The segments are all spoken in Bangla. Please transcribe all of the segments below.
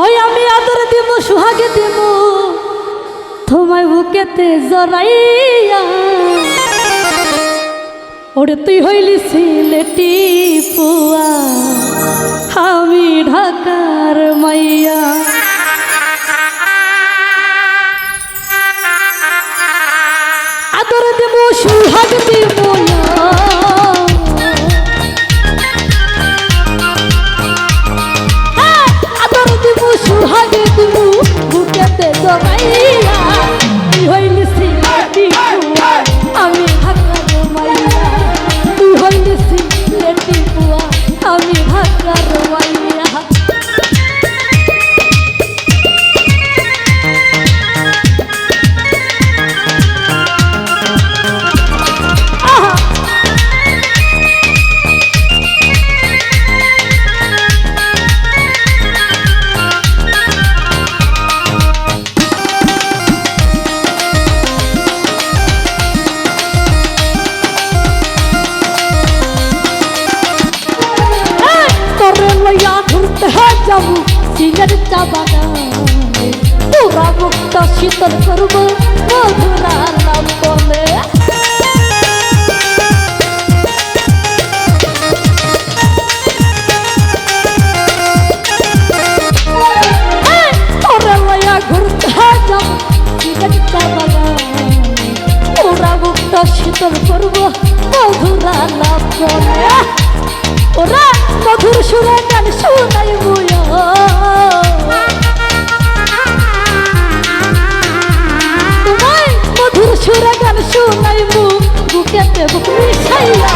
ওই আমি আদর দিব সুহাগে দিব তোমায় বুকেতে জড়াইয়া ওরে তুই হইলি সিলেটি পুয়া আমি ঢাকার মাইয়া আদর দিব সুহাগ দিব আদর দিব সুহাগ দিব বুকেতে জড়াইয়া তুই হইলি সিলেটি পুয়া আমি ঢাকার মাইয়া তুই হইলি সিলেটি পুয়া আমি ঢাকার মাইয়া যাবো সিলেট চা বাগানে তোরা মুক্তা শীতল করবো মধুরা নাম বলে তোরা লয়া ঘুরতে যাবো সিলেট চা বাগানে তোরা মুক্তা শীতল করবো মধুরা নাম বলে ওরা মধুর সুরে গান শুনাই বুয়া তোমায় মধুর সুরে গান শুনাই বুকেতে বুক মিশাইয়া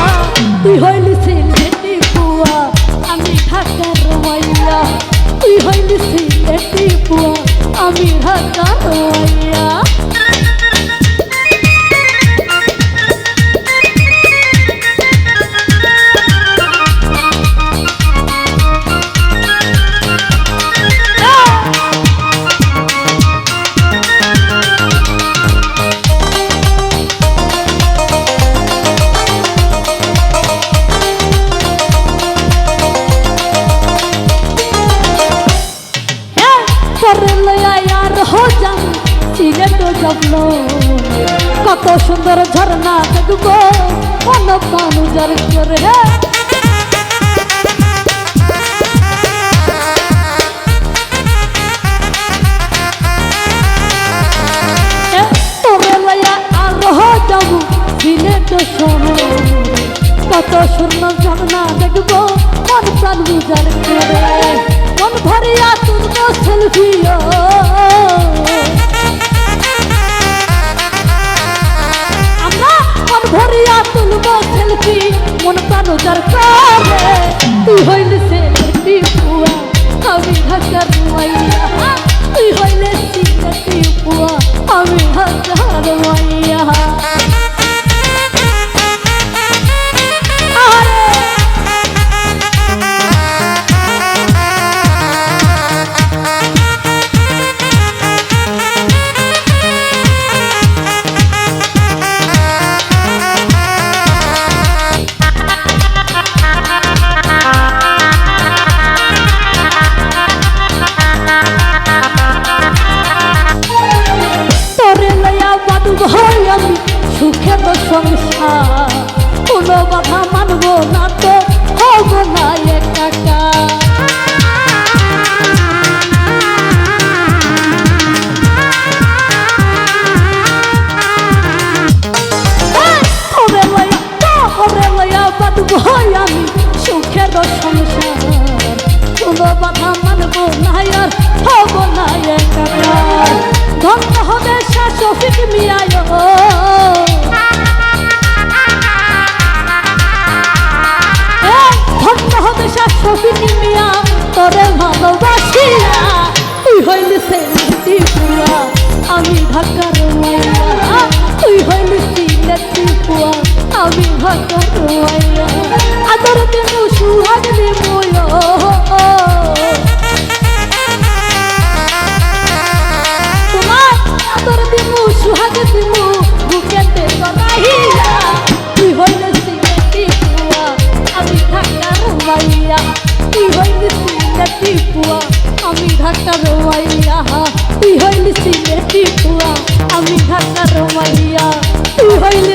তুই হইলি সিলেটি পুয়া আমি ঢাকার মাইয়া তুই হইলি সিলেটি পুয়া আমি ঢাকার মাইয়া কত সুন্দর ঝর্ণা দেখবো মন প্রাণ উজাড় করে তোরে লয়া আরহ যাবো সিলেট শহরে কত সুন্দর ঝর্ণা দেখবো মন প্রাণ উজাড় করে মন ভরিয়া তুলবো সেলফি ভরিয়া তুলব সেলফি মন প্রাণ উজাড় করে তুই হইলে সিলেটি পুয়া আমি ঢাকার মাইয়া তুই হইলে সিলেটি পুয়া আমি ঢাকার মাইয়া ঢাকার মাইয়া তুই হইলি সিলেটি পুয়া আমি ঢাকার মাইয়া তুই হইলি